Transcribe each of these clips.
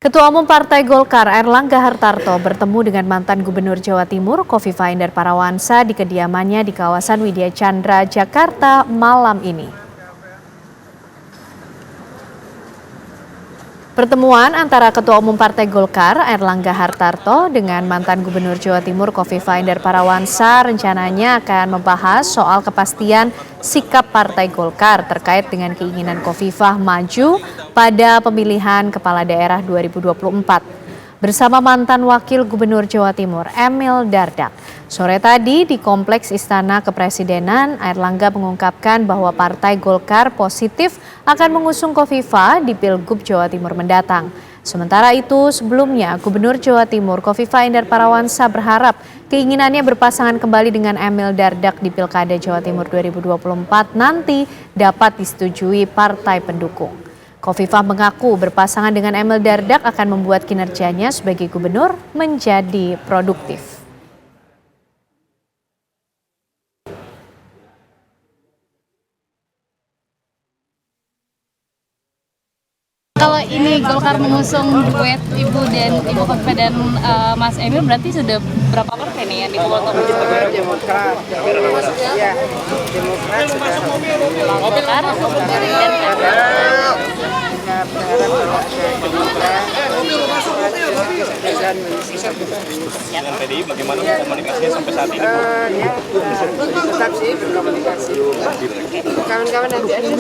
Ketua Umum Partai Golkar Airlangga Hartarto bertemu dengan mantan Gubernur Jawa Timur Kofifa Indar Parawansa di kediamannya di kawasan Widya Chandra, Jakarta malam ini. Pertemuan antara Ketua Umum Partai Golkar Airlangga Hartarto dengan mantan Gubernur Jawa Timur Kofifa Indar Parawansa rencananya akan membahas soal kepastian sikap Partai Golkar terkait dengan keinginan Kofifah maju pada pemilihan Kepala Daerah 2024 bersama mantan Wakil Gubernur Jawa Timur Emil Dardak. Sore tadi di Kompleks Istana Kepresidenan, Airlangga mengungkapkan bahwa Partai Golkar positif akan mengusung Kofifah di Pilgub Jawa Timur mendatang. Sementara itu, sebelumnya Gubernur Jawa Timur Kofifa Indar Parawansa berharap keinginannya berpasangan kembali dengan Emil Dardak di Pilkada Jawa Timur 2024 nanti dapat disetujui partai pendukung. Kofifah mengaku berpasangan dengan Emil Dardak akan membuat kinerjanya sebagai gubernur menjadi produktif. Kalau ini Golkar mengusung duet Ibu Kofifah dan Mas Emil, berarti sudah berapa partai nih yang dipotong? Demokrat. Ya, Demokrat Golkar Dengan PDI bagaimana komunikasinya sampai saat ini? Tetap sih berkomunikasi. Kawan-kawan nanti aja.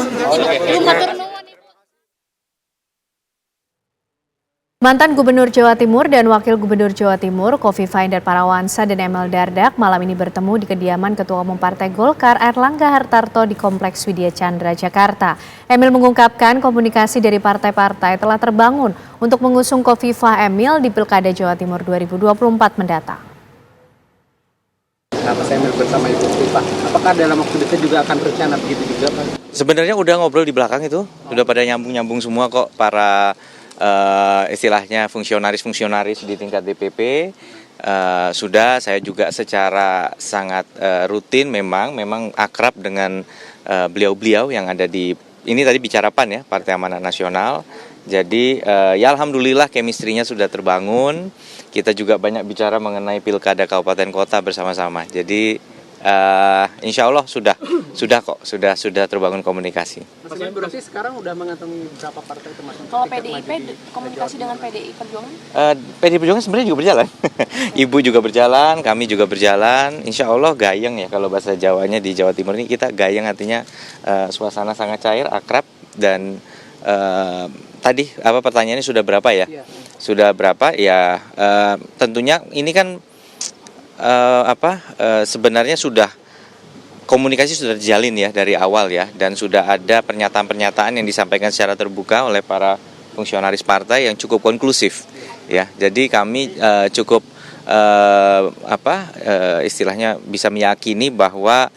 Mantan Gubernur Jawa Timur dan Wakil Gubernur Jawa Timur Kofifa Indar Parawansa dan Emil Dardak malam ini bertemu di kediaman Ketua Umum Partai Golkar Airlangga Hartarto di Kompleks Widya Chandra, Jakarta. Emil mengungkapkan komunikasi dari partai-partai telah terbangun untuk mengusung Kofifah Emil di Pilkada Jawa Timur 2024 mendatang. Mas Emil bersama Ibu Kofifah, apakah dalam waktu dekat juga akan berencana begitu juga, Pak? Sebenarnya udah ngobrol di belakang itu, udah pada nyambung-nyambung semua kok para istilahnya fungsionaris di tingkat DPP. Sudah saya juga secara sangat rutin memang akrab dengan beliau-beliau yang ada di ini tadi bicara PAN ya, Partai Amanat Nasional. Jadi ya alhamdulillah chemistry-nya sudah terbangun. Kita juga banyak bicara mengenai pilkada kabupaten kota bersama-sama. Jadi insya Allah sudah terbangun komunikasi. Mas Emil berarti sekarang udah mengantongi berapa partai termasuk? Kalau PDIP komunikasi dengan PDI Perjuangan? PDI Perjuangan sebenarnya juga berjalan. Ibu juga berjalan, kami juga berjalan. Insya Allah gayeng ya, kalau bahasa Jawanya di Jawa Timur ini kita gayeng, artinya suasana sangat cair, akrab. Dan tadi pertanyaannya sudah berapa ya? Sudah berapa ya? Tentunya ini kan sebenarnya sudah komunikasi sudah terjalin ya dari awal ya, dan sudah ada pernyataan-pernyataan yang disampaikan secara terbuka oleh para fungsionaris partai yang cukup konklusif ya. Jadi kami cukup istilahnya bisa meyakini bahwa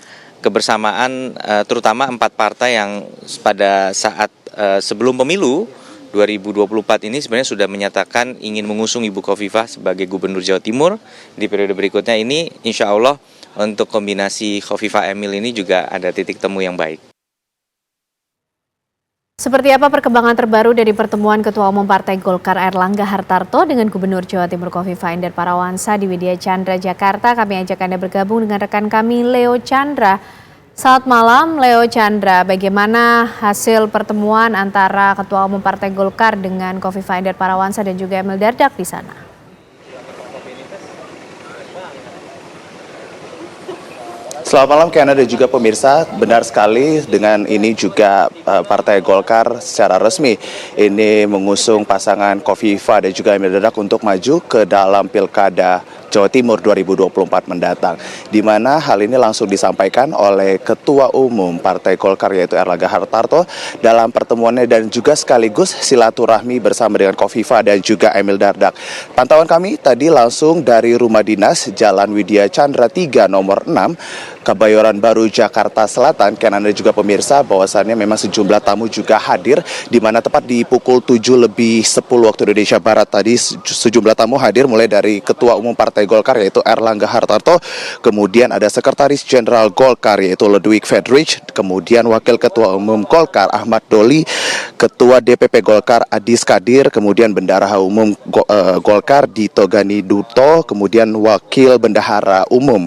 kebersamaan terutama 4 partai yang pada saat sebelum pemilu 2024 ini sebenarnya sudah menyatakan ingin mengusung Ibu Kofifah sebagai Gubernur Jawa Timur di periode berikutnya ini, insya Allah untuk kombinasi Kofifah Emil ini juga ada titik temu yang baik. Seperti apa perkembangan terbaru dari pertemuan Ketua Umum Partai Golkar Airlangga Hartarto dengan Gubernur Jawa Timur Kofifa Indar Parawansa di Widya Chandra, Jakarta? Kami ajak Anda bergabung dengan rekan kami Leo Chandra. Selamat malam Leo Chandra, bagaimana hasil pertemuan antara Ketua Umum Partai Golkar dengan Kofifa Indar Parawansa dan juga Emil Dardak di sana? Selamat malam Kiana dan juga pemirsa, benar sekali dengan ini juga Partai Golkar secara resmi ini mengusung pasangan Kofifa dan juga Emil Dardak untuk maju ke dalam Pilkada Jawa Timur 2024 mendatang. Di mana hal ini langsung disampaikan oleh Ketua Umum Partai Golkar yaitu Airlangga Hartarto dalam pertemuannya dan juga sekaligus silaturahmi bersama dengan Kofifa dan juga Emil Dardak. Pantauan kami tadi langsung dari Rumah Dinas Jalan Widya Chandra 3 nomor 6 Kebayoran Baru, Jakarta Selatan. Kan Anda juga pemirsa bahwasannya memang sejumlah tamu juga hadir, di mana tepat di pukul 7:10 waktu Indonesia Barat tadi sejumlah tamu hadir, mulai dari Ketua Umum Partai Golkar yaitu Erlangga Hartarto, kemudian ada Sekretaris Jenderal Golkar yaitu Ludwig Friedrich, kemudian Wakil Ketua Umum Golkar Ahmad Doli, Ketua DPP Golkar Adis Kadir, kemudian Bendahara Umum Golkar Dito Gani Duto, kemudian Wakil Bendahara Umum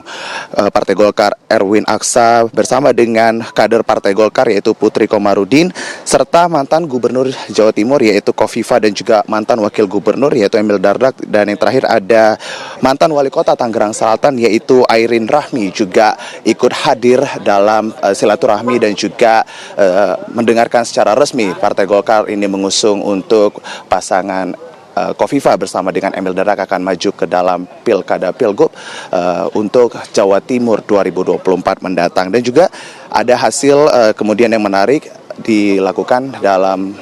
Partai Golkar Erwin Aksa, bersama dengan kader Partai Golkar yaitu Putri Komarudin, serta mantan Gubernur Jawa Timur yaitu Kofifa, dan juga mantan Wakil Gubernur yaitu Emil Dardak, dan yang terakhir ada mantan Wali Kota Tangerang Selatan yaitu Airin Rahmi juga ikut hadir dalam silaturahmi dan juga mendengarkan secara resmi Partai Golkar ini mengusung untuk pasangan Kofifa bersama dengan Emil Dardak akan maju ke dalam Pilkada Pilgub untuk Jawa Timur 2024 mendatang. Dan juga ada hasil kemudian yang menarik dilakukan dalam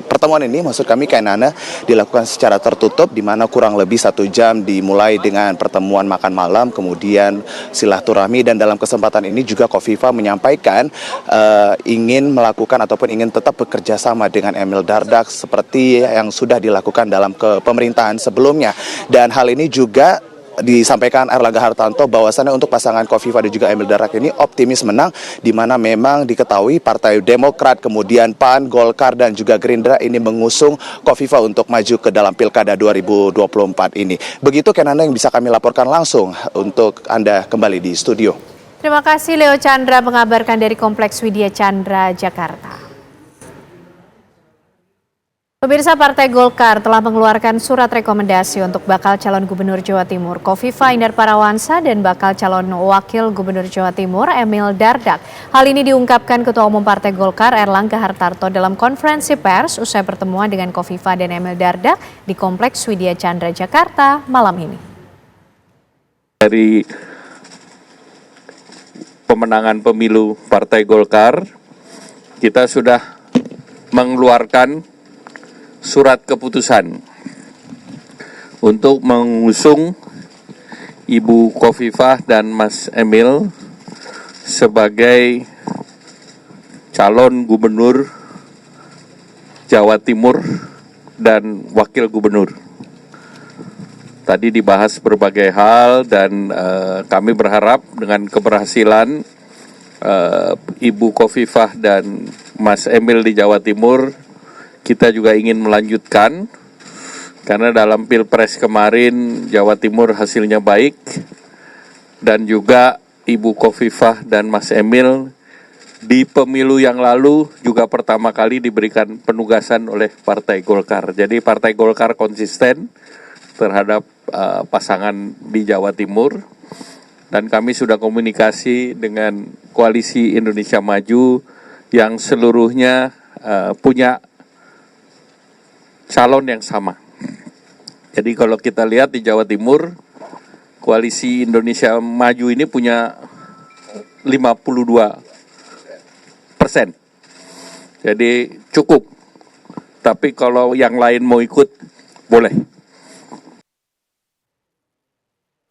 pertemuan ini, maksud kami Kainana, dilakukan secara tertutup, di mana kurang lebih 1 jam dimulai dengan pertemuan makan malam, kemudian silaturahmi, dan dalam kesempatan ini juga Kofifa menyampaikan ingin melakukan ataupun ingin tetap bekerja sama dengan Emil Dardak seperti yang sudah dilakukan dalam kepemerintahan sebelumnya. Dan hal ini juga disampaikan Erlangga Hartarto bahwasannya untuk pasangan Kofifa dan juga Emil Dardak ini optimis menang, di mana memang diketahui Partai Demokrat, kemudian PAN, Golkar, dan juga Gerindra ini mengusung Kofifa untuk maju ke dalam Pilkada 2024 ini. Begitu Kenana yang bisa kami laporkan langsung untuk Anda kembali di studio. Terima kasih Leo Chandra mengabarkan dari Kompleks Widya Chandra, Jakarta. Pemirsa, Partai Golkar telah mengeluarkan surat rekomendasi untuk bakal calon Gubernur Jawa Timur Kofifa Indar Parawansa dan bakal calon Wakil Gubernur Jawa Timur Emil Dardak. Hal ini diungkapkan Ketua Umum Partai Golkar Erlangga Hartarto dalam konferensi pers usai pertemuan dengan Kofifa dan Emil Dardak di Kompleks Widya Chandra, Jakarta malam ini. Dari pemenangan pemilu Partai Golkar, kita sudah mengeluarkan surat keputusan untuk mengusung Ibu Kofifah dan Mas Emil sebagai calon Gubernur Jawa Timur dan Wakil Gubernur. Tadi dibahas berbagai hal dan kami berharap dengan keberhasilan Ibu Kofifah dan Mas Emil di Jawa Timur, kita juga ingin melanjutkan, karena dalam Pilpres kemarin Jawa Timur hasilnya baik, dan juga Ibu Kofifah dan Mas Emil di pemilu yang lalu juga pertama kali diberikan penugasan oleh Partai Golkar. Jadi Partai Golkar konsisten terhadap pasangan di Jawa Timur, dan kami sudah komunikasi dengan Koalisi Indonesia Maju yang seluruhnya punya calon yang sama. Jadi kalau kita lihat di Jawa Timur, Koalisi Indonesia Maju ini punya 52%. Jadi cukup. Tapi kalau yang lain mau ikut, boleh.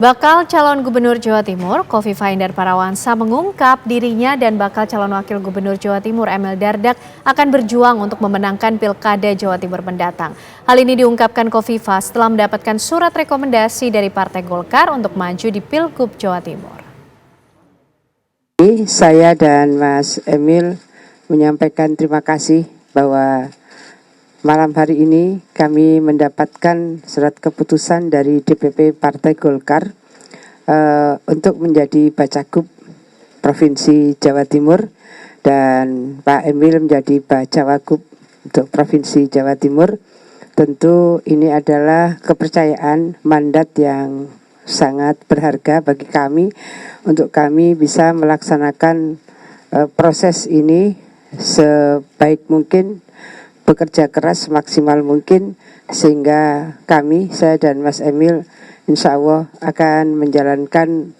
Bakal calon Gubernur Jawa Timur Kofifa Indar Parawansa mengungkap dirinya dan bakal calon Wakil Gubernur Jawa Timur Emil Dardak akan berjuang untuk memenangkan Pilkada Jawa Timur mendatang. Hal ini diungkapkan Kofifa setelah mendapatkan surat rekomendasi dari Partai Golkar untuk maju di Pilgub Jawa Timur. Saya dan Mas Emil menyampaikan terima kasih bahwa malam hari ini kami mendapatkan surat keputusan dari DPP Partai Golkar untuk menjadi Bacagub Provinsi Jawa Timur, dan Pak Emil menjadi Bacawagub untuk Provinsi Jawa Timur. Tentu ini adalah kepercayaan, mandat yang sangat berharga bagi kami untuk kami bisa melaksanakan proses ini sebaik mungkin, bekerja keras maksimal mungkin, sehingga kami, saya dan Mas Emil, insya Allah akan menjalankan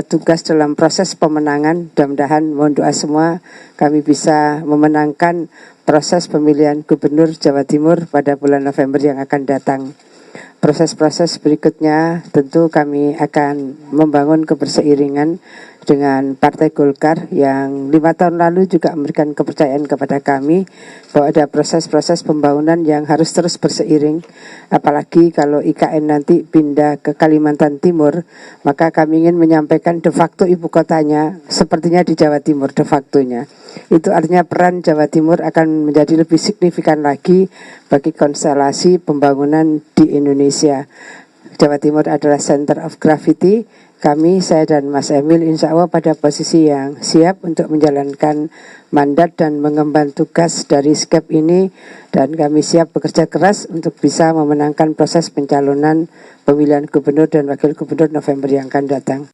tugas dalam proses pemenangan. Mudah-mudahan, mohon doa semua, kami bisa memenangkan proses pemilihan Gubernur Jawa Timur pada bulan November yang akan datang. proses-proses berikutnya tentu kami akan membangun keberseiringan dengan Partai Golkar yang 5 tahun lalu juga memberikan kepercayaan kepada kami bahwa ada proses-proses pembangunan yang harus terus berseiring. Apalagi kalau IKN nanti pindah ke Kalimantan Timur, maka kami ingin menyampaikan de facto ibu kotanya sepertinya di Jawa Timur de factonya. Itu artinya peran Jawa Timur akan menjadi lebih signifikan lagi bagi konstelasi pembangunan di Indonesia. Jawa Timur adalah center of gravity. Kami, saya dan Mas Emil insya Allah pada posisi yang siap untuk menjalankan mandat dan mengemban tugas dari SCAP ini, dan kami siap bekerja keras untuk bisa memenangkan proses pencalonan pemilihan gubernur dan wakil gubernur November yang akan datang.